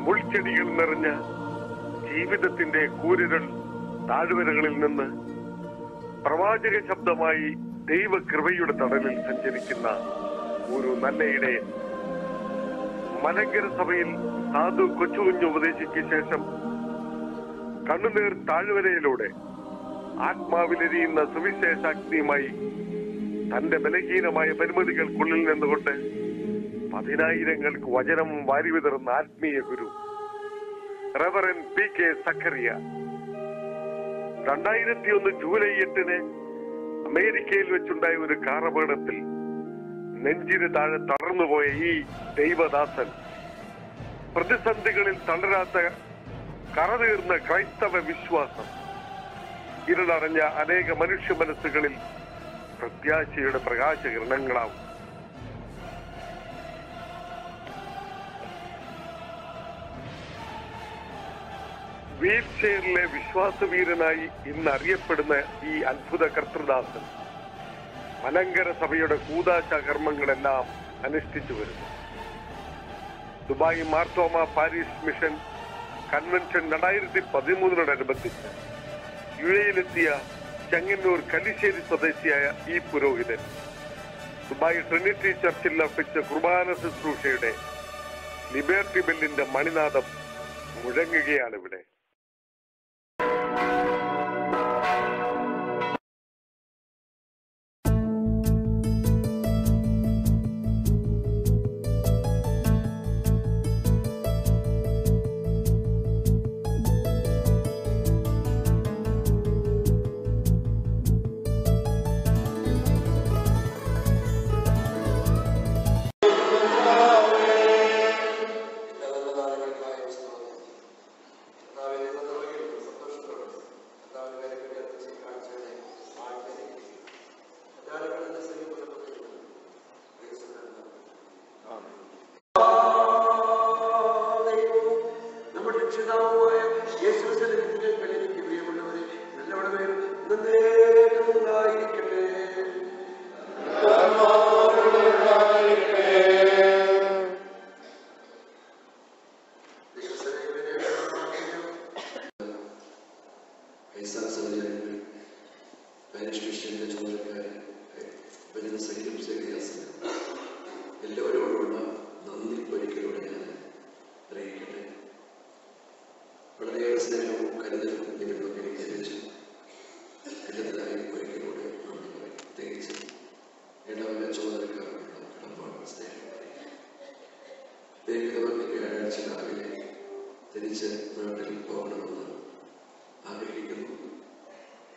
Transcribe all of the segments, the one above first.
മുൾച്ചെടികൾ നിറഞ്ഞ ജീവിതത്തിന്റെ കൂരിരുൾ താഴ്വരകളിൽ നിന്ന് പ്രവാചക ശബ്ദമായി ദൈവകൃപയുടെ തടലിൽ സഞ്ചരിക്കുന്ന ഒരു നല്ല ഇടയൻ. മലങ്കര സഭയിൽ സാധു കൊച്ചുകുഞ്ഞു ഉപദേശിക്ക് ശേഷം കണ്ണുനീർ താഴ്വരയിലൂടെ ആത്മാവിലെരിയുന്ന സുവിശേഷാഗ്നിയുമായി തന്റെ ബലഹീനമായ പരിമിതികൾക്കുള്ളിൽ നിന്നുകൊണ്ട് 10,000-ങ്ങൾക്ക് വചനം വാരിവിതറുന്ന ആത്മീയ ഗുരു റെവറൻ PK സക്കറിയ 2001 ജൂലൈ 8 അമേരിക്കയിൽ വെച്ചുണ്ടായ ഒരു കാർ അപകടത്തിൽ നെഞ്ചിന് താഴെ തളർന്നുപോയ ഈ ദൈവദാസൻ പ്രതിസന്ധികളിൽ തളരാത്ത കറതീർന്ന ക്രൈസ്തവ വിശ്വാസം ഇരുളടഞ്ഞ അനേക മനുഷ്യ മനസ്സുകളിൽ പ്രത്യാശയുടെ പ്രകാശകിരണങ്ങളാവും. വീൽ ചെയറിലെ വിശ്വാസവീരനായി ഇന്ന് അറിയപ്പെടുന്ന ഈ അത്ഭുത കർത്തൃദാസൻ മലങ്കര സഭയുടെ കൂദാശ കർമ്മങ്ങളെല്ലാം അനുഷ്ഠിച്ചു വരുന്നു. Dubai Marthoma parish mission convention 2013 യുഎയിലെത്തിയ ചെങ്ങന്നൂർ കല്ലിശ്ശേരി സ്വദേശിയായ ഈ പുരോഹിതൻ ദുബായ് ട്രിനിറ്റി ചർച്ചിൽ അർപ്പിച്ച കുർബാന ശുശ്രൂഷയുടെ ലിബർട്ടി ബെല്ലിന്റെ മണിനാദം മുഴങ്ങുകയാണ് ഇവിടെ. എല്ലാവരോടുമുള്ള നന്ദി ഒരിക്കലൂടെ ഞാൻ അറിയിക്കട്ടെ. വളരെയേറെ സ്നേഹവും കരുതലും നിങ്ങളൊക്കെ എനിക്ക് ലഭിച്ചു. എല്ലാത്തിനായി ഒരിക്കലൂടെ നന്ദി പറയും. പ്രത്യേകിച്ച് ഇടവക ചുമതലക്കാരോടുള്ള കടപ്പാട് സ്നേഹം ദൈവങ്ങൾക്ക് വ്യാഴാഴ്ച രാവിലെ തിരിച്ച് നാട്ടിൽ പോകണമെന്ന് ആഗ്രഹിക്കുന്നു.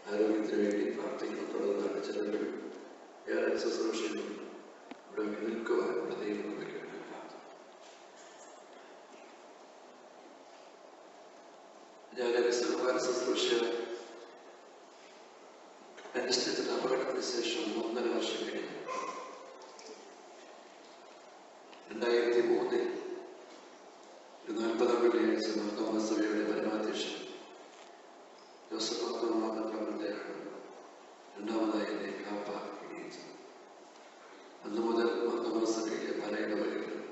ആരോഗ്യത്തിന് വേണ്ടി പ്രാർത്ഥിക്കുന്നു. തുടർന്നാണ് ചിലപ്പോൾ ഏറെ ശുശ്രൂഷകളും ഇവിടെ നിൽക്കുവാനുള്ള ദൈവങ്ങൾക്ക് വേണ്ടി പ്രാർത്ഥന. ഞാൻ കുർബാന ശുശ്രൂഷ അനുഷ്ഠിച്ച അപകടത്തിന് ശേഷം 1.5 വർഷം കഴിഞ്ഞു 2003 ഒരു 40-ാം വെള്ളിയാഴ്ച മാർത്തോമാ സഭയുടെ പരമാധ്യക്ഷൻ ജോസഫ് മാർത്തോമാ പന്ത്രണ്ടാമത്തെയാണ് രണ്ടാമതായി എന്നെ കാപ്പ ഇടിയിച്ചത്. അന്ന് മുതൽ മാർത്തോമാ സഭയിലെ പല ഇടവകളിലും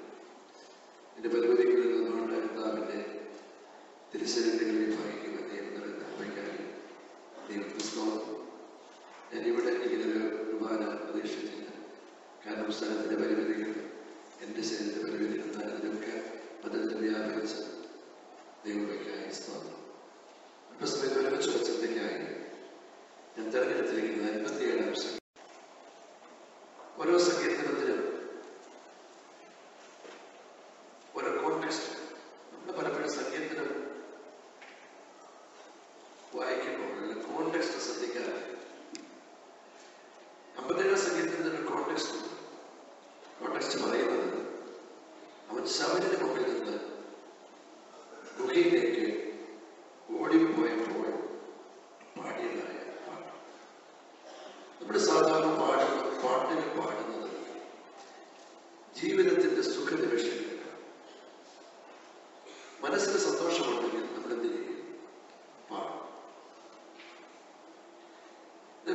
എന്റെ പരിമിതികളിൽ നിന്നുകൊണ്ട് കർത്താവിന്റെ തിരുശരീരങ്ങളിൽ ഭാഗിക്കുന്ന ദൈവക്കാരി ദൈവക്രിസ്തോളം ഞാനിവിടെ ഇങ്ങനൊരു കുർബാന പ്രതീക്ഷിച്ചില്ല. കാരണം സ്ഥലത്തിന്റെ പരിമിതികൾ എന്റെ ശരീരത്തിന്റെ പരിമിതികൾ അതിനൊക്കെ പദ്ധതി വ്യാപരിച്ച് ദൈവക്കായി സ്തോത്രം. അല്പസമയത്ത് ഒരുമിച്ചുള്ള ചിന്തയ്ക്കായി ഞാൻ തെരഞ്ഞെടുത്തിരിക്കുന്ന 57-ാം സംഗീതം. ഓരോ സങ്കീർത്തനത്തിനും ഓരോ കോണ്ടെക്സ്റ്റ്. നമ്മൾ പലപ്പോഴും സങ്കീർത്തനം വായിക്കുമ്പോൾ കോണ്ടെക്സ്റ്റ് ശ്രദ്ധിക്കാതെ 57-ാം സങ്കീർത്തനത്തിന് കോണ്ടെക്സ്റ്റ് ഉണ്ട്. കോണ്ടെക്സ്റ്റ് പറയുന്നത് അവൻ ശവരിന്റെ മുമ്പിൽ നിന്ന് ഗുഹയിലേക്ക് ഓടിപ്പോയപ്പോൾ പാടിയതായ പാട്ട്. നമ്മുടെ സാധാരണ പാട്ടുകൾ പാടുന്നത് ജീവിതത്തിന്റെ സുഖനിമിഷങ്ങൾ, മനസ്സിന് സന്തോഷമുണ്ടെങ്കിൽ നമ്മൾ എന്ത് ചെയ്യും? പാടും.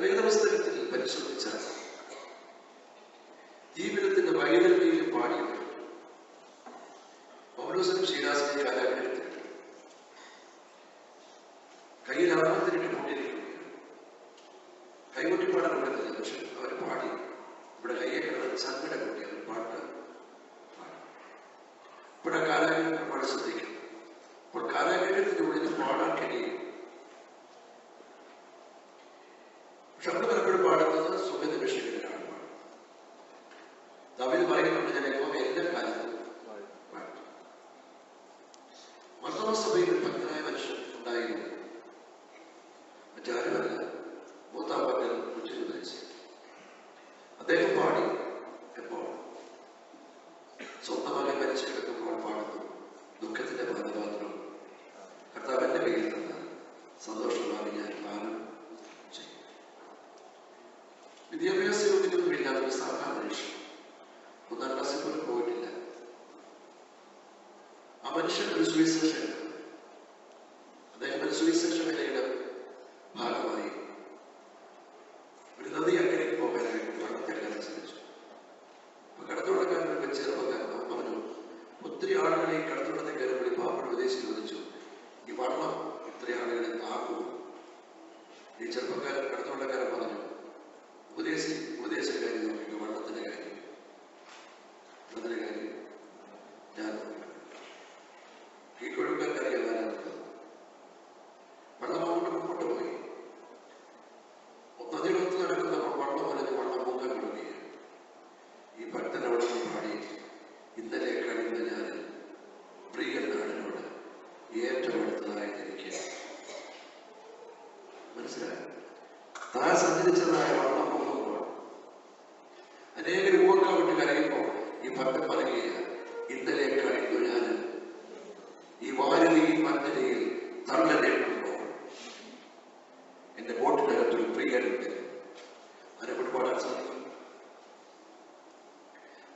വേദപുസ്തകത്തിൽ പരിശോധിച്ചാൽ ജീവിതത്തിന്റെ വൈദഗ്ധ്യം പാടിയവർ പൗലോസിനും ശീലാസിനെയും കാലാഗ്രഹത്തിൽ കയ്യിൽ ആത്മത്തിനിട്ട് പൊട്ടിയിരിക്കുകയാണ്. കൈകൊട്ടിപ്പാടാൻ പറ്റുന്നില്ല, പക്ഷെ അവർ പാടി. ഇവിടെ കയ്യൊക്കെ സങ്കട കൂട്ടി അവർ പാട്ട് പാടി. ഇവിടെ കാലാഗ്രഹം പാട് ശ്രദ്ധിക്കും. അപ്പോൾ കാലാഗ്രഹത്തിന്റെ ഉള്ളിൽ പാടാൻ കഴിയും. പക്ഷെ നമ്മൾ പലപ്പോഴും പാടുന്നത് സുഖനിമിഷങ്ങളിലാണ്. ദാവീദ് പറയുന്നുണ്ട്, ഞാൻ ഇപ്പോൾ എല്ലാ കാലത്തും പാടും. മർത്തോമ സഭയിൽ ഒരു ഭക്തനായ മനുഷ്യൻ ഉണ്ടായിരുന്നു. മറ്റാരുമല്ല, മൂത്താപ്പറ്റൽ കുറ്റിൽ. അദ്ദേഹം പാടി. എപ്പോൾ സ്വന്തം മകൻ മരിച്ചു കിടക്കുമ്പോൾ പാടുന്നു, ദുഃഖത്തിന്റെ പാനപാത്രം കർത്താവിന്റെ കയ്യിൽ നിന്ന് സന്തോഷമായി ഞാൻ പാനം ചെയ്യും. വിദ്യാഭ്യാസ യോഗ്യതയൊന്നും ഇല്ലാത്ത ഒരു സാധാരണ മനുഷ്യൻ, 1ാം ക്ലാസ്സിൽ പോലും പോയിട്ടില്ല. ആ മനുഷ്യൻ ഒരു സുവിശേഷൻ, അദ്ദേഹം ഒരു സുവിശേഷ വേലയുടെ ഭാഗമായി ഒരു നദി അക്കരയ്ക്ക് പോകാനായിട്ട് വള്ളത്തിലെടുക്കാൻ ശ്രമിച്ചു. അപ്പൊ കടത്തുവള്ളക്കാരനൊക്കെ ചെറുപ്പക്കാരൻ പറഞ്ഞു, ഒത്തിരി ആളുകളെ ഈ കടത്തുവള്ളത്തിൽ കയറുമ്പോൾ പാപ്പട ഉപദേശിച്ച് ചോദിച്ചു, ഈ വള്ളം ഇത്ര ആളുകളെ താക്കുമോ? ഈ ചെറുപ്പക്കാരൻ കടത്തുവള്ളക്കാരൻ പറഞ്ഞു, ഉപദേശ കാര്യം നോക്കിക്കോ, വള്ളത്തിന്റെ കാര്യം ഞാൻ ഈ കൊഴുക്കാർക്കറിയാൻ വരാനുള്ളത്. വള്ളം അങ്ങോട്ട് മുമ്പോട്ട് പോയി. നദികളൊത്ത് നടക്കുന്നപ്പോൾ വള്ളം വലഞ്ഞ് വള്ളം പൊങ്ങാൻ തുടങ്ങുകയാണ്. ഈ ഭക്തൻ അവിടെ പാടി, ഇന്നലെ കഴിഞ്ഞ ഞാൻ പ്രിയനാടിനോട് ഏറ്റവും അടുത്തതായിരിക്കുക. മനസ്സിലായി? താൻ സഞ്ചരിച്ചതായ വള്ളം പൊങ്ങുമ്പോൾ അനേക യുവക്കൾ വിട്ട് കരയുമ്പോൾ ഈ ഭക്തൻ പറയുകയാണ്, ഇന്നലെ കഴിഞ്ഞു ഞാൻ ഈ വാരുതിയിൽ മഞ്ഞരയിൽ തള്ളലേക്കുമ്പോൾ എന്റെ ബോട്ടിനകത്തൊരു പ്രിയനുണ്ട്. അതിനെക്കൊണ്ട് പാടാൻ സാധിക്കും.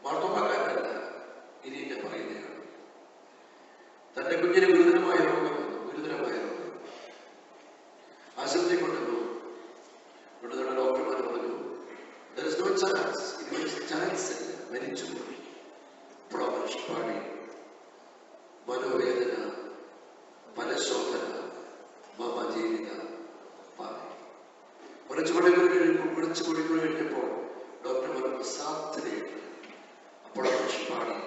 മാർത്തോമാക്കാരനല്ല, ഇനി ഞാൻ പറയുന്നതാണ്. തന്റെ കുഞ്ഞിന് ഗുരുതരമായ രോഗം ആശുപത്രി കൊണ്ടുവന്നു. കൊണ്ടുവന്ന ഡോക്ടർമാർ പറഞ്ഞു, there is no chance, chance ഇല്ല, മരിച്ചു. പാടി മനോവേദന, ഫലശോധന, മമ ജീവിത പാടി. കുറച്ചു മണിക്കൂർ കഴിഞ്ഞപ്പോൾ ഡോക്ടർമാർ സാധ്യതയുണ്ട്. അപ്പോൾ പാടി,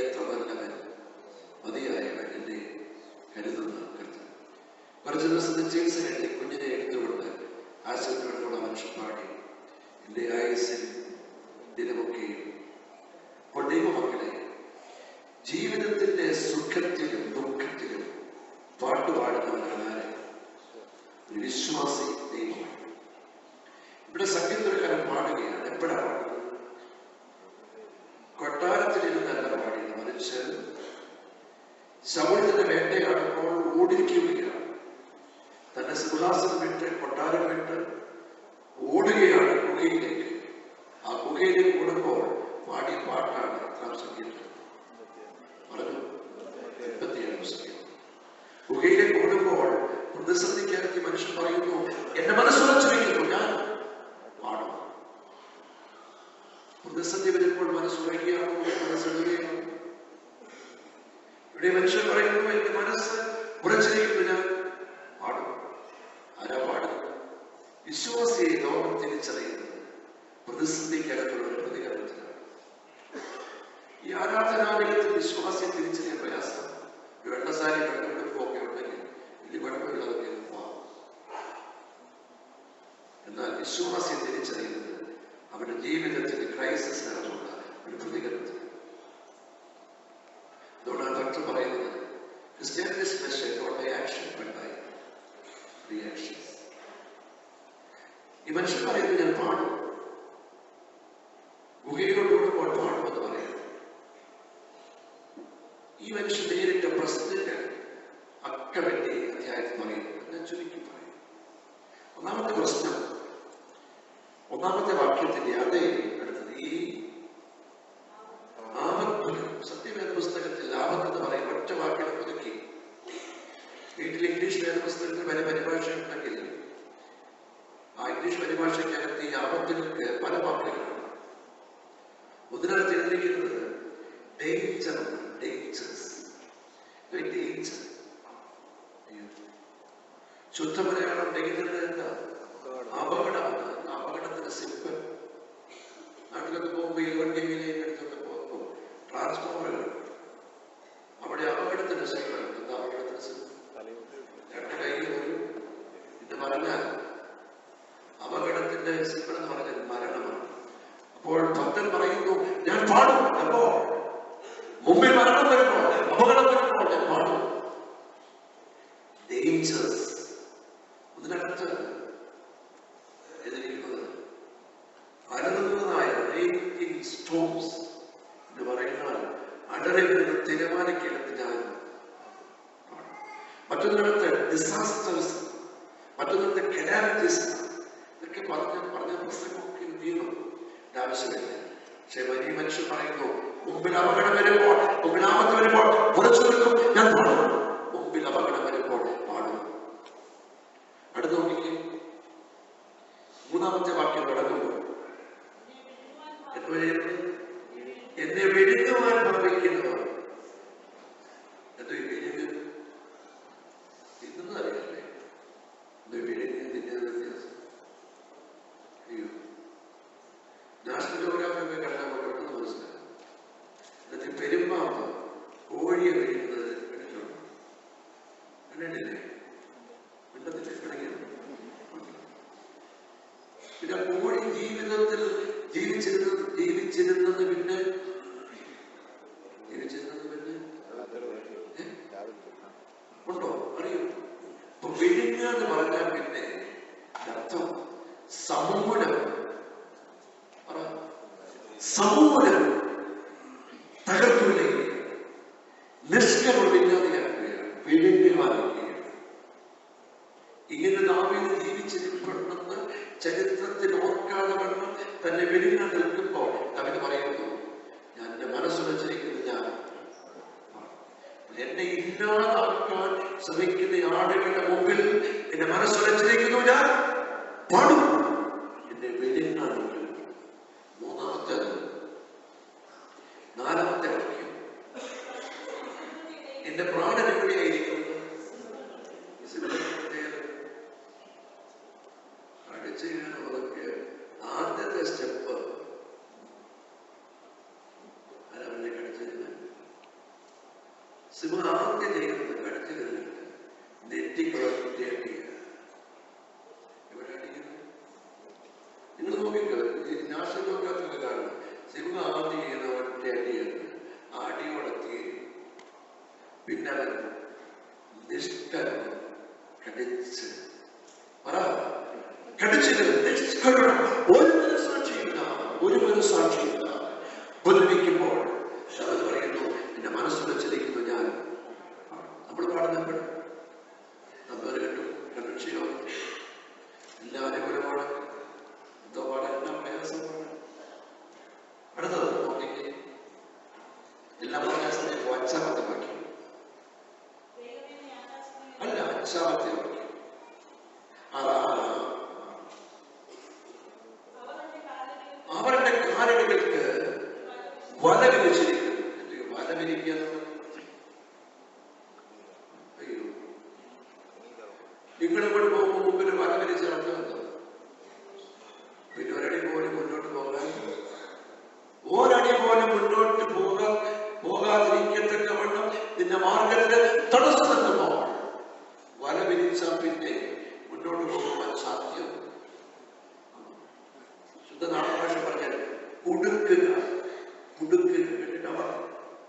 എത്ര നല്ലവൻ, മതിയായവൻ എന്നെ കരുതുന്ന കരുത്. കുറച്ചു ദിവസത്തെ ചികിത്സ കഴിഞ്ഞ് കുഞ്ഞിനെ എടുത്തുകൊണ്ട് ആശുപത്രിയോടുള്ള മനുഷ്യൻ പാടി, എന്റെ ആയുസ്സിൽ ദിനമൊക്കെയും. അപ്പോൾ ദൈവമക്കളെ, ജീവിതത്തിന്റെ സുഖത്തിലും ദുഃഖത്തിലും പാട്ടുപാടുന്നവരാണ് ഒരു വിശ്വാസി ദൈവമാണ്. ഇവിടെ സംഗീതക്കാരൻ പാടുകയാണ്. എപ്പോഴാണ് പാടുന്നത്? കൊട്ടാരത്തിലിരുന്നല്ല പാടിയത്, മറിച്ച് ശൗലിന്റെ വേട്ടയാടുമ്പോൾ ഓടിക്കുകയാണ്. തന്റെ സിംഹാസനം വിട്ട് കൊട്ടാരം വിട്ട് ഓടുകയാണ് ഗുഹയിലേക്ക്. ആ ഗുഹയിലേക്ക് ഓടുമ്പോൾ പാടിയ പാട്ടാണ് എത്രാം സംഗീതം പറഞ്ഞു? 87 സംഗീതം. ഗുഹയിലേക്ക് ഓടുമ്പോൾ പ്രതിസന്ധിക്കാർക്ക് മനുഷ്യൻ പറയുന്നു, എന്റെ മനസ്സുറച്ചു വയ്ക്കുന്നു, ഞാൻ പാടും. പ്രതിസന്ധി വരുമ്പോൾ മനസ്സുറയ്ക്കുകയാണോ, മനസ്സിടുകയാണോ? ഇവിടെ മനുഷ്യൻ പറയുന്നു, എന്റെ മനസ്സ് ഉറച്ചിരിക്കുന്നു, ഞാൻ പാടും. ആരാ പാടുന്നത്? വിശ്വാസിയെ ലോകം തിരിച്ചറിയുന്നത് പ്രതിസന്ധിക്കകത്തുള്ള ഒരു പ്രതികരണത്തിലാണ്. ഈ ആരാധനാലയത്തിൽ വിശ്വാസിയെ തിരിച്ചറിയാൻ പ്രയാസം. വെള്ളസാരി കണ്ടുപിടിപ്പൊക്കെ ഉണ്ടെങ്കിൽ വലിയ കുഴപ്പമില്ലാതൊക്കെ പോവാം. എന്നാൽ വിശ്വാസിയെ തിരിച്ചറിയുന്നത് അവരുടെ ജീവിതത്തിന്റെ ക്രൈസിസിനകത്തുള്ള ഒരു പ്രതികരണത്തിൽ. അതുകൊണ്ടാണ് ഭക്തൻ പറയുന്നത്, Christianity is measured not by action but by reactions. ഈ മനുഷ്യൻ പറയുന്നത്, ഞാൻ പാടും. ഗുഹയിലോട്ടുകൂടുമ്പോൾ പാടുമെന്ന് പറയുന്നു. ഈ മനുഷ്യൻ നേരിട്ട പ്രശ്നത്തിന്റെ അക്കമിന്റെ അധ്യായത്തിൽ പറയുന്നു. ഞാൻ ചുരുക്കി പറയും. ഒന്നാമത്തെ പ്രശ്നം, ഒന്നാമത്തെ വാക്യത്തിന്റെ അതേ അടുത്തത് ഈ ആപത്ഫലം. സത്യവേദ പുസ്തകത്തിൽ ആപത്ത് പറയും ഒറ്റ വാക്യം ഒതുക്കി. വീട്ടിൽ ഇംഗ്ലീഷ് വേദ പുസ്തകത്തിൽ പല പരിഭാഷ ഉണ്ടെങ്കിൽ ആ ഇംഗ്ലീഷ് പരിഭാഷയ്ക്കകത്ത് ഈ ആപത്തുകൾക്ക് പല വാക്കുകളാണ്. ഒന്നിനകത്ത് എഴുതിയിരിക്കുന്നത് ഡേഞ്ചർ, ഡേഞ്ചേഴ്സ്. ശുദ്ധ മലയാളം ചെയ്യുന്നത് എന്താ? അപകടമാണ്. അപകടത്തിന് സിമ്പൽ. നാട്ടിലൊക്കെ പോകുമ്പോൾ ഈ വണ്ടിയിലേക്ക് എടുത്തൊക്കെ പോകുമ്പോൾ ട്രാൻസ്ഫോമറുകൾ, അവിടെ അപകടത്തിന്റെ സിമ്പൽ. എന്താ അപകടത്തിന്റെ സിമ്പൽ? രണ്ട് കൈയിൽ ഒരു ഇത് പറഞ്ഞാൽ അപകടത്തിന്റെ സിമ്പൽ എന്ന് പറഞ്ഞാൽ മരണമാണ്. അപ്പോൾ ഭക്തൻ പറയുന്നു, ഞാൻ പാടും. അപ്പോ മുമ്പിൽ മരണം വരുമ്പോൾ, അപകടം വരുമ്പോൾ ഞാൻ പാടും. ഡേഞ്ചേഴ്സ് ഇതിനകത്ത് എതിരിക്കുന്നത് അനന്തമായ സ്റ്റോംസ് എന്ന് പറയുന്ന അടറിൽ നിന്ന് തിരമാലക്കെടുത്ത് ഞാൻ മറ്റൊന്നിടത്ത് ഡിസാസ്റ്റേഴ്സ്, മറ്റൊന്നിടത്ത് കെലാമിറ്റീസ്. ഇതൊക്കെ പറഞ്ഞ പുസ്തകമൊക്കെ തീർന്നു, ആവശ്യമില്ല. പക്ഷെ വലിയ മനുഷ്യൻ പറയുന്നു, മുമ്പിൽ അപകടം വരുമ്പോൾ, മുമ്പിൽ ആപത്ത് വരുമ്പോൾ ഉറച്ചു നിൽക്കും, ഞാൻ പാടും. മുമ്പിൽ അപകടം വരുമ്പോൾ പാടും. അടുത്ത് നോക്കിക്കേ, മൂന്നാമത്തെ വാക്യം തുടങ്ങുമ്പോൾ എന്നെ വെടിഞ്ഞുവാൻ ഭാവിക്കുന്നവർ. എന്തോ വെടിഞ്ഞ് തിന്നുന്നത് അറിയാല്ലേ? എന്തോ വെടിഞ്ഞ് തിന്നുന്നത് വ്യത്യാസം. അയ്യോ, നാഷണൽ ജോഗ്രാഫി കണ്ടാൽ പെട്ടെന്ന് മനസ്സിലാവും. എന്നിട്ട് പെരുമ്പാമ്പ് കോഴിയെ കഴിക്കുന്നത് കണ്ടിട്ടുണ്ട്. കണ്ടിട്ടില്ലേ? മിണ്ടത്തില്ലേ? കിടങ്ങിയത്. പിന്നെ കോഴി ജീവിതത്തിൽ ജീവിച്ചിരുന്നത് പിന്നെ ഉണ്ടോ? അറിയോ? അപ്പൊ വിഴുങ്ങ എന്ന് പറഞ്ഞാൽ പിന്നെ അർത്ഥം സമൂലം തകർക്കുകയാണ്, നിഷ്കരുണില്ലാതെയാക്കുകയാണ്, വിഴുങ്ങുവാനിക്കുകയാണ്. ഇങ്ങനെ ദാവീദ് ജീവിച്ചിരിപ്പുണ്ടെന്ന് ചരിത്രത്തിൽ ഓർക്കാതെ വണ്ണം തന്നെ വിഴുങ്ങാൻ നിൽക്കുമ്പോൾ അവന് പറയുന്നു, ഞാൻ എന്റെ മനസ്സ് വെച്ചിരിക്കുന്നത് ഞാൻ എന്നെ ഇല്ലാതാക്കാൻ ശ്രമിക്കുന്ന ആളുകളുടെ മുമ്പിൽ എന്റെ മനസ്സ് വെച്ചിരിക്കുന്നു, ഞാൻ പാടും. എന്നെ വിഴുങ്ങാൻ. നാലാമത്തെ വാക്യം, എന്റെ പ്രാണൻ എവിടെയായിരിക്കും? ആദ്യത്തെ സ്റ്റെപ്പ് അവനെ കടിച്ചതിന് സിംഹ ആദ്യം ചെയ്യുന്നത് കടിച്ചതിന് നെറ്റിക്കുളത്തി അടിക്കുക. എവിടെ അടിക്കുന്നത്? നിങ്ങൾ നോക്കിക്കോ, നാഷണൽ ജോഗ്രാഫിയൊക്കെ കാണും. സിംഹ ആദ്യം ചെയ്യുന്ന ഒറ്റ അടിയാണ്. ആ അടിയോടെ തീരും. പിന്നെ അവൻ നിഷ്കരണം കടിച്ച് ഒരു മനസ്സാക്ഷിയില്ല ബോധിപ്പിക്കുമ്പോൾ അവൻ പറയുന്നു, എന്റെ മനസ്സ് വെച്ചിരിക്കുന്നു ഞാൻ. നമ്മൾ പാടുന്നപ്പോൾ നമ്മൾ കണ്ടുക്ഷയോ എല്ലാവരും ഒരുപാട് എന്തോ പാടാൻ എല്ലാം പ്രയാസമാണ്. അടുത്തത് നോക്കിക്കേ, എല്ലാം പ്രയാസം അഞ്ചാമത്തെ വാക്യം അല്ല, അഞ്ചാമത്തെ വാക്യം. അവരുടെ കാലടികൾക്ക് വല വിരിച്ചിരിക്കുന്നു. വല വിരിക്കുക. അയ്യോ, നിങ്ങളിവിടെ പോകുമ്പോൾ മുമ്പിൽ വല വിരിച്ച് നടത്തുന്നുണ്ടോ? പിന്നെ ഒരടി പോലും മുന്നോട്ട് പോകാതിരിക്കത്തക്കവണ്ണം നിന്റെ മാർഗത്തിന് തടസ്സം നിൽക്കുമ്പോൾ വല വിരിച്ചാൽ പിന്നെ മുന്നോട്ട് പോകുവാൻ സാധ്യം. ശുദ്ധനാടൻ ഭാഷ പറഞ്ഞാൽ കുടുക്കുക.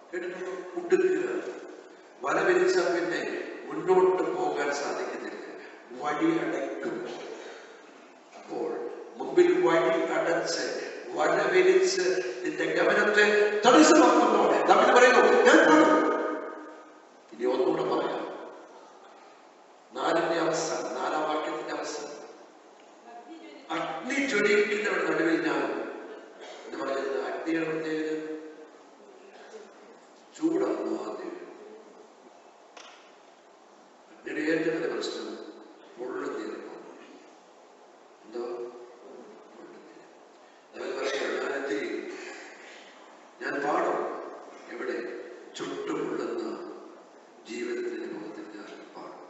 കേട്ടിട്ടുണ്ടോ? കുടുക്കുക. വല വിരിച്ചാൽ പിന്നെ മുന്നോട്ട് പോകാൻ സാധിക്കുന്നില്ല, വഴി അടയ്ക്കും. അപ്പോൾ മുമ്പിൽ വഴി അടച്ച് വല വിരിച്ച് നിന്റെ ഗമനത്തെ തടസ്സമാക്കുമ്പോൾ നമ്മൾ പറയുന്നു, ഞാൻ പാടും. ഇനി ഒന്നുകൂടെ പറയാം. നാലാം വാക്യത്തിന്റെ അവസാനം, അഗ്നി ജ്വലിക്കുന്നവരുടെ നടുവിൽ ഞാൻ എന്ന് പറയുന്നത്. അഗ്നിയുടെ പ്രത്യേകത ചൂടാണ്. ആദ്യം അഗ്നിയുടെ ഏറ്റവും വലിയ പ്രശ്നം പൊള്ളുന്നീരാണ്. എന്തോ ഞാൻ പാടും. എവിടെ? ചുട്ടുപൊള്ളുന്ന ജീവിതത്തിന്റെ മുഖത്തിൽ ഞാൻ പാടും.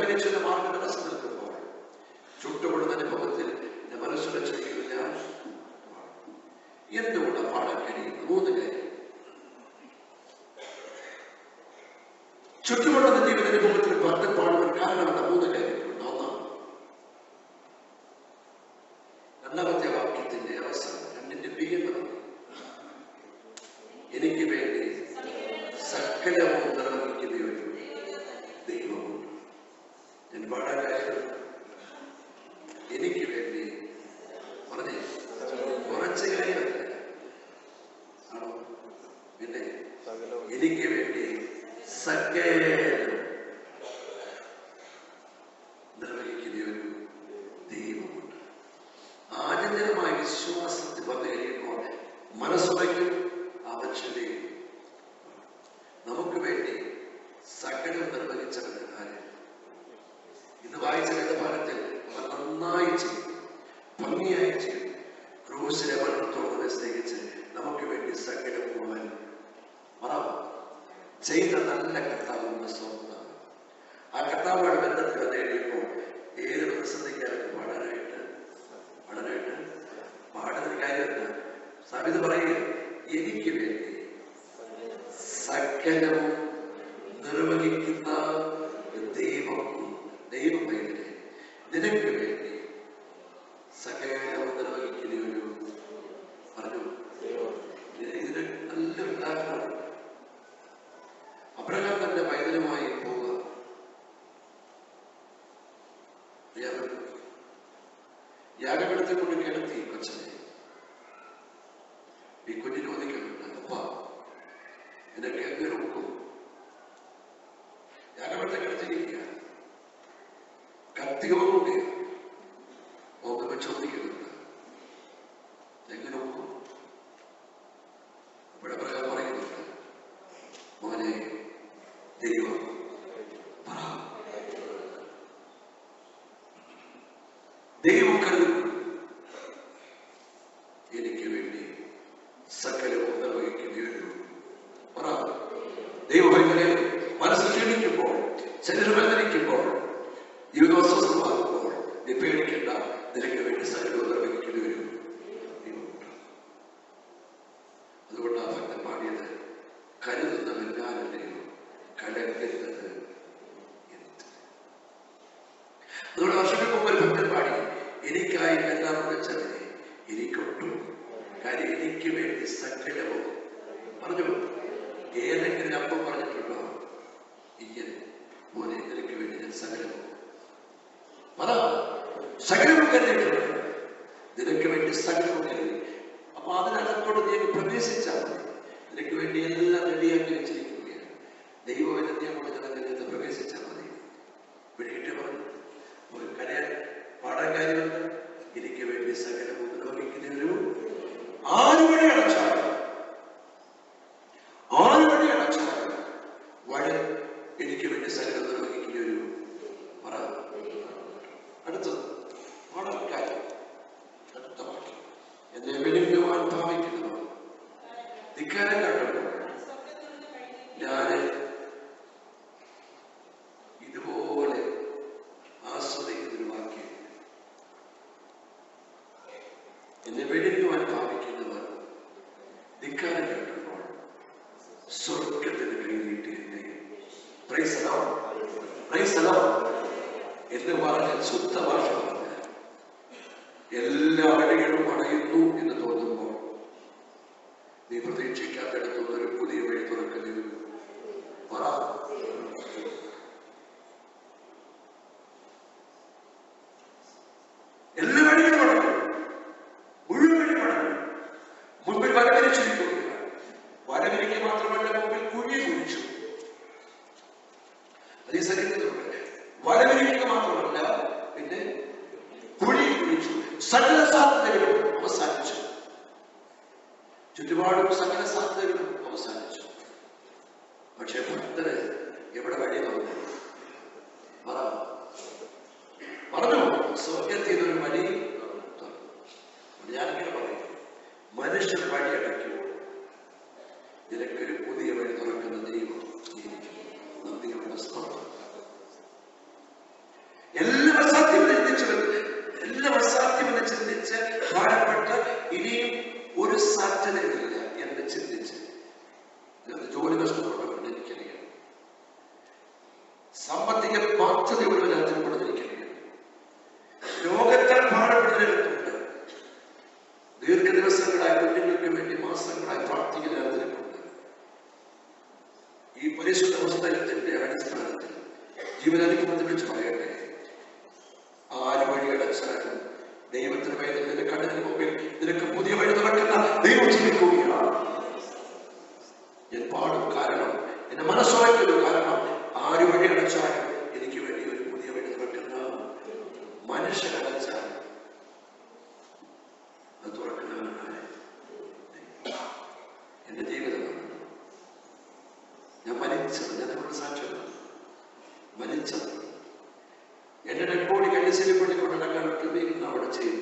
പരിഹരിച്ചതിന്റെ മാർഗം തടസ്സം നിൽക്കുമ്പോൾ ചുട്ടുപൊടുന്ന അനുഭവത്തിൽ എന്റെ മനസ്സിനെ ചെയ്യുന്നില്ല. എന്തുകൊണ്ട് പാടാൻ കഴിയുന്നു? 3 കാര്യം. ചുറ്റുപൊടുന്ന ജീവിത അനുഭവത്തിൽ ഭക്തൻ പാടുവാൻ കാരണമുള്ള 3 കാര്യങ്ങളുണ്ട്. ഒന്നാം, രണ്ടാമത്തെ വാക്യത്തിന്റെ അവസാനം 2ന്റെ വികേന്ദ്രം, എനിക്ക് വേണ്ടി സകലവും നിർവഹിക്കുന്ന ഒരു ദൈവമുണ്ട്. ഞാൻ പാടാൻ കാര്യം എനിക്ക് വേണ്ടി പറഞ്ഞേ കുറച്ച് കാര്യമല്ല ആണോ, പിന്നെ എനിക്ക് വേണ്ടി സകലം നിർവഹിക്കുന്ന ഒരു ദൈവമുണ്ട്. ആചരണമായ വിശ്വാസത്തിൽ വന്നു കഴിയുമ്പോൾ മനസ്സുറയ്ക്കും ആവശ്യതയും നമുക്ക് വേണ്ടി സകലം നിർവഹിച്ചവരുടെ കാര്യം. ഇന്ന് വായിച്ച വേദഭാഗത്തിൽ അവർ നന്നായി ചെയ്തു, ഭംഗിയായി ചെയ്തു. ക്രൂശിലെ മരണത്തോടെ സ്നേഹിച്ച് നമുക്ക് വേണ്ടി സകലം മുഴുവൻ ചെയ്ത നല്ല കർത്താവിന്റെ സ്വന്തം. ആ കർത്താവുമായി ബന്ധത്തിൽ നേടിയപ്പോൾ ഏത് പ്രതിസന്ധിക്കാർക്ക് പാടാനായിട്ട് പാടുന്ന കാര്യമല്ല. സവിത പറയുക, എനിക്ക് വേണ്ടി സകലം നിർവഹിക്കുന്ന ദൈവമേ, നിനക്ക് വേണ്ടി സകലം നിർവഹിക്കുന്ന ഒരു പറഞ്ഞു. ഇതിന് നല്ല ഉദാഹരണമാണ്. അബ്രഹാം തന്റെ പൈതലുമായി പോവുക. യാഗപീഠത്തെ കൊണ്ട് കിടത്തി കൊച്ചനെ. ഈ കുഞ്ഞു ചോദിക്കുന്നുണ്ട്, അപ്പ നിനക്ക് എങ്ങനെ ഒക്കും? യാഗപീഠത്തെ കിടത്തിയിരിക്കുക, കത്തി ഓർക്കുകയാണ്. ഓർമ്മ ചോദിക്കുന്നുണ്ട്, എങ്ങനെ ഒക്കും? ഇവിടെ അബ്രഹാം പറയുന്നുണ്ട്, മോനെ ദൈവം കരുതുന്നു, എനിക്ക് വേണ്ടി സകലവും നിർവഹിക്കുകയുള്ളൂ. ദൈവഭയങ്കര മനസ്സ് ക്ഷീണിക്കുമ്പോൾ, ശരീരം വേദനിക്കുമ്പോൾ, ജീവിതം അസ്വസ്ഥമാകുമ്പോൾ നീ പേടിക്കേണ്ട, നിനക്ക് വേണ്ടി സകലവും നിർവഹിക്കുകയും. അതുകൊണ്ട് ആ ഭക്തൻ പാടിയത്, കരുതുന്നവനാരല്ലയോ കലങ്ങുന്നത്. അതുകൊണ്ട് വർഷങ്ങൾക്ക് മുമ്പ് ഒരു ഭക്തൻ പാടി, എനിക്കായി എല്ലാം വെച്ചതിനെ എനിക്കൊട്ടും. കാര്യം എനിക്ക് വേണ്ടി സകലവും പറഞ്ഞു. ഏതെങ്കിലും അപ്പം പറഞ്ഞിട്ടുണ്ടോ? ഇങ്ങനെ മോനെ നിനക്ക് വേണ്ടി ഞാൻ സകലവും സകലവും കരുതിയിട്ടുണ്ട്, നിനക്ക് വേണ്ടി സകലവും കരുതി. അപ്പൊ അതിനകത്തോട് നീ പ്രവേശിച്ചാൽ മതി. നിനക്ക് വേണ്ടി എല്ലാം റെഡിയാക്കി വെച്ചിരിക്കുകയാണ്. ദൈവവചനത്തോട് ജനങ്ങൾക്ക് പ്രവേശിച്ചാൽ മതി. പിടികിട്ടി പറഞ്ഞു കരയാൻ പാടാൻ കാര്യമുണ്ട്. എനിക്ക് വേണ്ടി സകലവും നിർവഹിക്കുന്നതിനും ആര് വഴി അടച്ചാൽ വഴി എനിക്ക് വേണ്ടി സകലം നിർവഹിക്കുന്ന ഒരു പറ. അടുത്തത് പാടാൻ അടുത്ത വാക്യം, എന്നെ വെളിപ്പെടുവാൻ ഭാവിക്കുന്നവർ ധിക്കാരം കണ്ടപ്പോൾ ഞാൻ ഇതുപോലെ ആസ്വദിക്കുന്നൊരു വാക്യം, എന്നെ വെളിപ്പെടുവാൻ ഭാവിക്കുന്നവർ ധിക്കാരം കണ്ടപ്പോൾ സ്വർഗത്തിന് കൈനീട്ടി എന്നെ എന്ന് പറഞ്ഞ ശുദ്ധ ഭാഷ പറഞ്ഞ എല്ലാ വഴികളും അടയുന്നു എന്ന് തോന്നുമ്പോൾ നീ പ്രതീക്ഷിക്കാത്തിടത്തുള്ള ഒരു പുതിയ വഴി തുറക്കുന്നതിന് പറ. എല്ലാ വഴികളും അടഞ്ഞു, മുഴുവൻ വഴി അടഞ്ഞു. മുൻപിൽ വരവരിച്ചിരിക്കുകയാണ്. വരവരിക്ക് മാത്രമല്ല, മുമ്പിൽ കുഴി കുഴിച്ചു. അതേ സഹിതത്തിലുണ്ട്. വരവരിക്കുക മാത്രമല്ല, പിന്നെ കുഴി കുഴിച്ചു. സകല സാധ്യതകളും അവസാനിച്ചു. ചുറ്റുപാടും സകല സാധ്യതകളും അവസാനിച്ചു. പക്ഷെ ഭക്തന് എവിടെ വഴി തുറന്നു? പറഞ്ഞു, സ്വർഗത്തിൽ നിന്നൊരു വഴി തുറന്നു. ഞാനിങ്ങനെ പറയും, മനുഷ്യൻ വഴി അടയ്ക്കുമ്പോൾ നിനക്കൊരു പുതിയ വഴി തുറക്കുന്ന ദൈവം നന്ദിയുള്ള സ്തോത്രം. എല്ലാം അസാധ്യമെന്ന് എല്ലാം അസാധ്യമെന്ന് ചിന്തിച്ച് ഭാരപ്പെട്ട് ഇനിയും ഒരു സാധ്യതയില്ല എന്ന് ചിന്തിച്ച് ജോലി നഷ്ടപ്പെട്ടവരുടെ എനിക്കറിയാം, സാമ്പത്തിക ബാധ്യതയുള്ളവരാത്തിൽപ്പെടുന്ന എനിക്കറിയാം, രോഗത്താൽ ഭാരപ്പെടുന്നവരുണ്ട്, ദീർഘദിവസങ്ങളായി കുഞ്ഞുങ്ങൾക്ക് വേണ്ടി മാസങ്ങളായി പ്രാർത്ഥിക്കുന്നവരുണ്ട്. ഈ പരിശുദ്ധ പുസ്തകത്തിന്റെ അടിസ്ഥാനത്തിൽ ജീവനാനുഭവത്തെ വിളിച്ച് പറയട്ടെ, ആര് വഴി അടച്ചാലും ദൈവത്തിന് വേണ്ടി നിന്റെ കണ്ണിന് മുമ്പിൽ നിനക്ക് പുതിയ വഴി തുറക്കുന്ന ദൈവം ജീവിക്കുകയാണ്. ഞാൻ പാടും, കാരണം എന്റെ മനസ്സുറയ്ക്കൊരു കാരണം, ആര് വഴി അടച്ചാലും എനിക്ക് വേണ്ടി ഒരു പുതിയ വഴി തുറക്കുന്ന മനുഷ്യൻ അടച്ചാൽ അത് തുറക്കുന്നവനാണ് എന്റെ ജീവിതമാണ്. ഞാൻ മരിച്ചത്, ഞാൻ നമ്മുടെ സാക്ഷ്യം മരിച്ചത് എന്റെ ഡെഡ് ബോഡി കല്ലിശ്ശേരിപ്പള്ളിക്കൊണ്ട് നടക്കാൻ അവിടെ ചെയ്തു.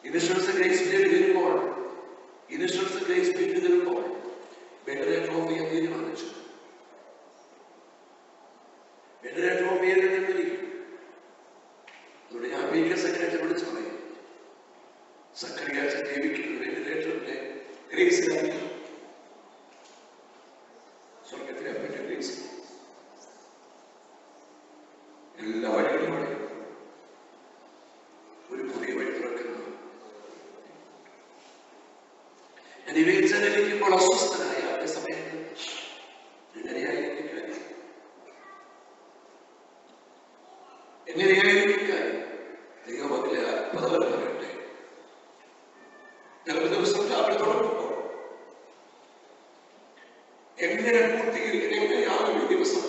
ഇൻഷുറൻസ് ഗ്രേസ് പീരീഡ് വരുമ്പോൾ വെന്റിലേറ്റർ ഓഫ് ചെയ്യാൻ തീരുമാനിച്ചു. വെന്റിലേറ്റർ ഓഫ് ചെയ്യാൻ അതുകൊണ്ട് ഞാൻ വീക്ക് സെക്രട്ടറി വിളിച്ചു പറയും, സക്കറിയാച്ച ജീവിക്കുന്നത് വെന്റിലേറ്ററിന്റെ ഗ്രേസിലായിരിക്കും. സ്വർഗത്തിലെ അപ്പന്റെ ഗ്രേസ് എല്ലാ വഴികളും അടയും. ഒരു പുതിയ വഴി തുറക്കുന്നു. ഞാൻ ഈ വീഴ്ചയിലിരിക്കുമ്പോൾ അസ്വസ്ഥനായ അതേ സമയത്ത് എങ്ങനെയായിരിക്കാൻ ദൈവമതിലെ അത്ഭുതം പറയട്ടെ. ചില ദിവസം രാവിലെ തുടങ്ങുമ്പോൾ എങ്ങനെ പൂർത്തീകരിക്കാൻ, എങ്ങനെയാണ് ഈ ദിവസം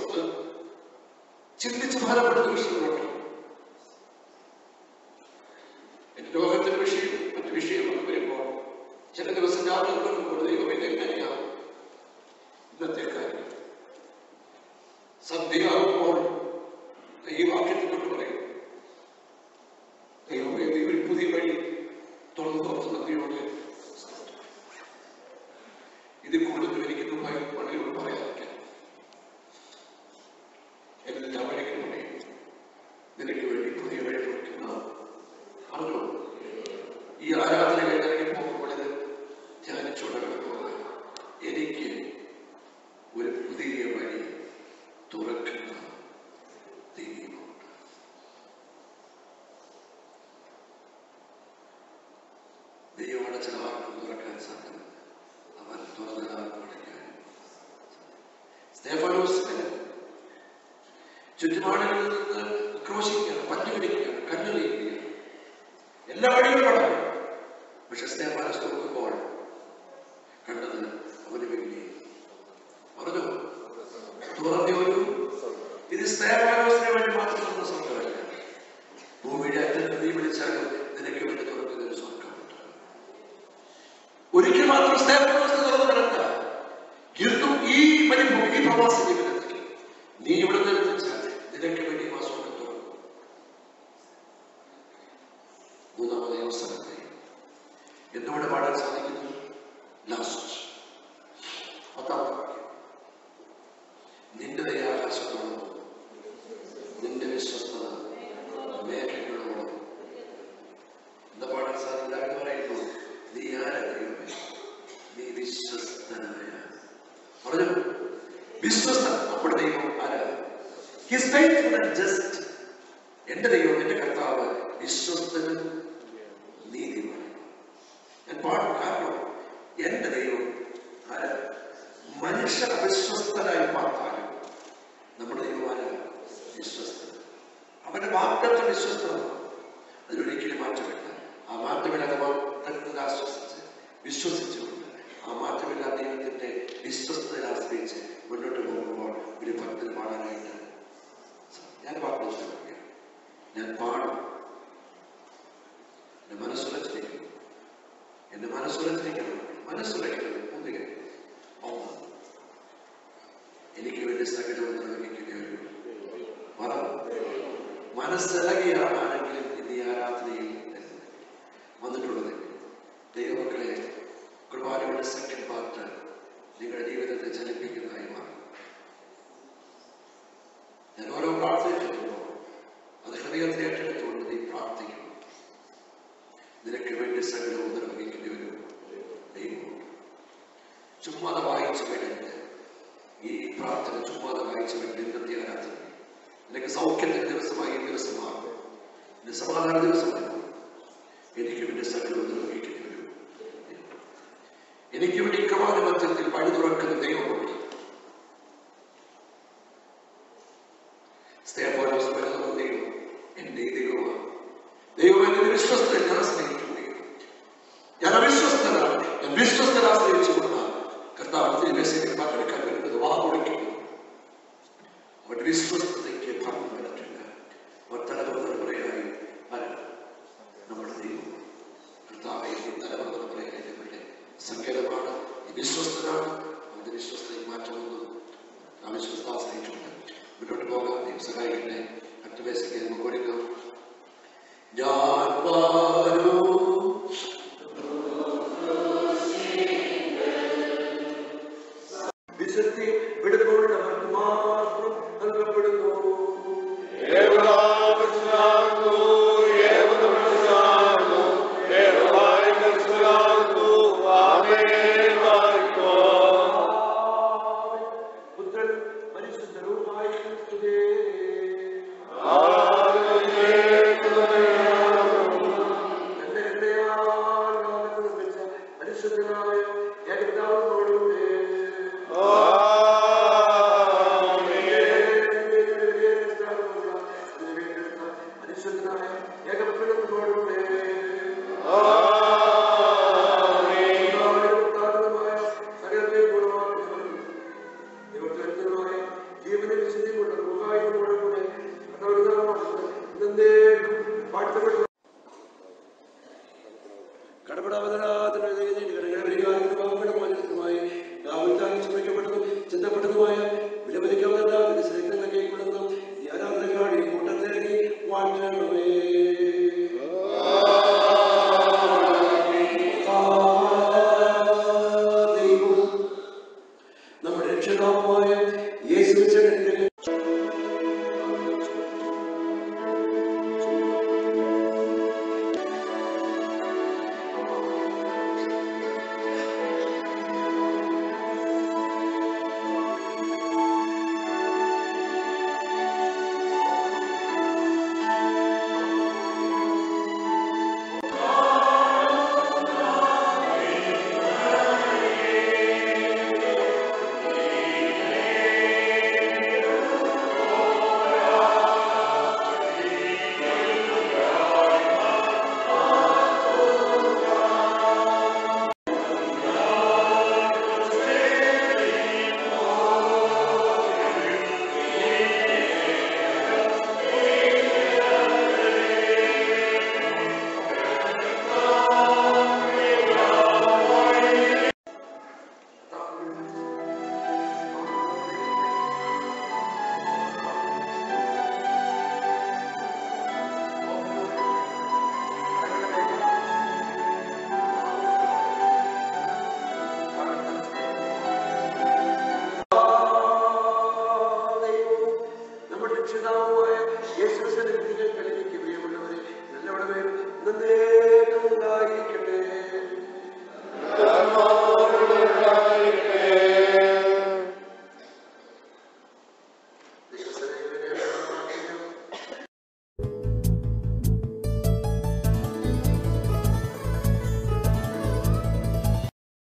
ചിന്തിച്ച് ഭാരപ്പെടുന്ന വിഷയങ്ങളുണ്ട്. എന്റെ രോഗത്തിന്റെ വിഷയം, മറ്റു വിഷയങ്ങൾ വരുമ്പോൾ ചില ദിവസം രാവിലെ തുടങ്ങുമ്പോൾ ദൈവം എങ്ങനെയാണ് ഇന്നത്തെ കാര്യം. സന്ധ്യയാകുമ്പോൾ ഈ വാക്യത്തിൽ കൊണ്ട് പറയും, ദൈവമേ നീ ഒരു പുതിയ വഴി തുറന്നു തുറച്ച് നന്ദിയോട്. ഇത് കൂടുതൽ എനിക്ക് പള്ളിയോട് പറയാതിരിക്കാൻ എല്ലാ വഴികളും നിനക്ക് വേണ്ടി പുതിയ വഴി തുറക്കുന്ന അറിഞ്ഞോ. ഈ ആരാധന കഴിഞ്ഞിറങ്ങി പോകുമ്പോൾ ഇത് ധ്യാനിച്ചുകൊണ്ടിരുന്നത് എനിക്ക് ഒരു പുതിയ വഴി തുറക്കുന്ന ദൈവമുണ്ട്. ദൈവം അടച്ച ആർക്കും തുറക്കാൻ സാധ്യമല്ല. അവൻ തുറന്നാൽ അടയ്ക്കാൻ. സ്തെഫാനോസിന് ചുറ്റുപാടുകളിൽ നിന്ന് ആക്രോശിക്കുകയാണ്, പറ്റുപിടിക്കുകയാണ്, കല്ലെറിയുകയാണ്, എല്ലാ വഴികളും കടന്നു. പക്ഷെ സ്തെഫാനോസ് നോക്കുമ്പോൾ കണ്ടത് അവന് വേണ്ടി പറഞ്ഞു തുറന്നൊരു, ഇത് സ്തെഫാനോസിന് വേണ്ടി മാത്രം തുറന്ന സ്വർഗമല്ല. ഭൂമിയുടെ അറ്റത്ത് നീ വിളിച്ചാലും നിനക്ക് വേണ്ടി തുറക്കുന്ന ഒരു സ്വർഗമുണ്ട്. ഒരിക്കൽ മാത്രം സ്തെഫാനോസിന് തുറന്നു കിടക്കുക. ഇന്നും ഈ മരുഭൂമി, ഈ പ്രവാസ ജീവിതത്തിൽ നീ ഇവിടെ നിന്ന് വിളിച്ചാൽ നിനക്ക് വേണ്ടി ആ സ്വർഗം തുറക്കും. മൂന്നാമത്തെ അവസരത്തെ എന്നോട് പാടാൻ സാധിക്കുന്നു. ലാസ്റ്റ് പത്താമത്തെ വാക്യം, നിന്റെ ദയ ആകാശത്തോളം, നിന്റെ വിശ്വസ്തത മേഘങ്ങളോളം. എന്താ പാടാൻ സാധിക്കില്ല എന്ന് പറയുന്നു, നീ ആരാധനയോ, നീ വിശ്വസ്തനായ. പറഞ്ഞു വിശ്വസ്തൻ. നമ്മുടെ ദൈവം ആരാധന. His faithful and just. എന്റെ ദൈവം, എന്റെ കർത്താവ് വിശ്വസ്തനും നീതിമാണ്. ഞാൻ പാടും, കാരണം എന്റെ ദൈവം മനുഷ്യർ അവിശ്വസ്തനായി പാർത്താലും നമ്മുടെ ദൈവമാണ് വിശ്വസ്തൻ. അവന്റെ വാഗ്ദത്തം വിശ്വസ്തമാണ്. അതിലൊരിക്കലും മാറ്റമില്ല. ആ മാറ്റമില്ലാതെ വാഗ്ദത്തത്തിൽ ആശ്വസിച്ച് വിശ്വസിച്ചുകൊണ്ട് ആ മാറ്റമില്ലാത്ത ദൈവത്തിന്റെ വിശ്വസ്തതയിൽ ആശ്രയിച്ച് മുന്നോട്ട് പോകുമ്പോൾ ഒരു ഭക്തന് പാടാനായിട്ട് ഞാൻ വാഗ്ദത്തം ശ്രമിക്കുകയാണ്. ഞാൻ പാടും. എന്റെ മനസ്സുരച്ചിരിക്കണം, എന്റെ മനസ്സുരച്ചിരിക്കണം, മനസ്സുരയ്ക്കണം. ഒന്നുകിൽ എനിക്ക് വേണ്ടി സകലവും നിർവഹിക്കുകയുള്ളൂ. മനസ്സിളകിയാണെങ്കിലും ഇന്ന് ഈ ആരാധനയിൽ വന്നിട്ടുള്ളത് ദൈവമക്കളെ, കുർബാനയുടെ സെക്കൻഡ് പാർട്ട് നിങ്ങളുടെ ജീവിതത്തെ ചലിപ്പിക്കുന്നതായി മാറും. ഞാൻ ഓരോ പ്രാർത്ഥനയ്ക്കെത്തുമ്പോൾ അത് ഹൃദയത്തെ ഏറ്റെടുത്തുകൊണ്ട് നീ പ്രാർത്ഥിക്കും. നിനക്ക് വേണ്ടി സകലവും നിർവഹിക്കേണ്ടി വരും. ദൈവം ചുമ്മാതെ വായിച്ചു വേണ്ടത് ഈ പ്രാർത്ഥന ചുമ്മാതെ വായിച്ചു വേണ്ട ഇന്നത്തെ ആരാധന നിനക്ക് സൗഖ്യത്തിന്റെ ദിവസമായി ഈ ദിവസമാകും. എന്റെ സമാധാന ദിവസമാണ്. എനിക്ക് വേണ്ടി സകലവും നിർവഹിക്കേണ്ടി വരും. എനിക്ക് വേണ്ടി കവാട മധ്യത്തിൽ വഴി തുറക്കുന്ന ദൈവമുണ്ട്. സ്തേഫാനോസ് പറഞ്ഞത് ദൈവം എന്റെ ദൈവമാണ്. ദൈവം എന്റെ വിശ്വസ്തൻ ഞാൻ സ്നേഹിക്കുകയും ഞാൻ അവിശ്വസ്തനാണ്. ഞാൻ വിശ്വസ്തൻ ആശ്രയിച്ചുകൊണ്ടാണ് കർത്താവ് പങ്കെടുക്കാൻ വരുന്നത്. വാഹുടിക്കുന്നു. അവരുടെ വിശ്വസ്തതയ്ക്ക് ഭംഗം വരത്തില്ല. അവർ തലമുറയായി നമ്മുടെ ദൈവം കർത്താവ് തലമുറയായി ഞങ്ങളുടെ സങ്കേതമാണ്. വിശ്വസ്തനാണ്. അവരുടെ വിശ്വസ്തയിൽ മാറ്റമൊന്നും ആ വിശ്വസ്ത ആശ്രയിച്ചുകൊണ്ട് മുന്നോട്ട് പോകാൻ ദൈവം സഹായിക്കട്ടെ. അക്ടവേശയ്ക്ക് നമുക്ക് ഒരുങ്ങാം. ഞാൻ വിശുദ്ധി വെടുപ്പുള്ളവർക്ക് മാത്രം നൽകപ്പെടുന്നു. പുത്രൻ പരിശുദ്ധരുമായി പരിശുദ്ധനായ ഏകപിതാവിനോടുകൂടെ പരിശുദ്ധനായ ഏകപുത്രനോടുകൂടെ സകലത്തെ ഗുണമാക്കുന്നവരും ദൈവത്തിനുമായ ജീവനെ വിശുദ്ധി കൊണ്ട് കൂടെ പാട്ടപ്പെട്ടു കടപടാവതനാഥനുമായി ചിന്തപ്പെട്ടതുമായ വിലമതിക്കാവുന്ന ശ്രേഷ്ഠങ്ങളെ കൈക്കൊള്ളുന്ന ഈ ആരാധനക്കാടി കൂട്ടത്തിലേക്ക് വാഴ്ത്തണമേ. ദൈവം നമ്മുടെ രക്ഷിതാവായ യേശുവിന്റെ രക്ഷിതാവുമായ യേശുവിന്റെ പ്രിയമുള്ളവരെ നല്ലവണ്ണം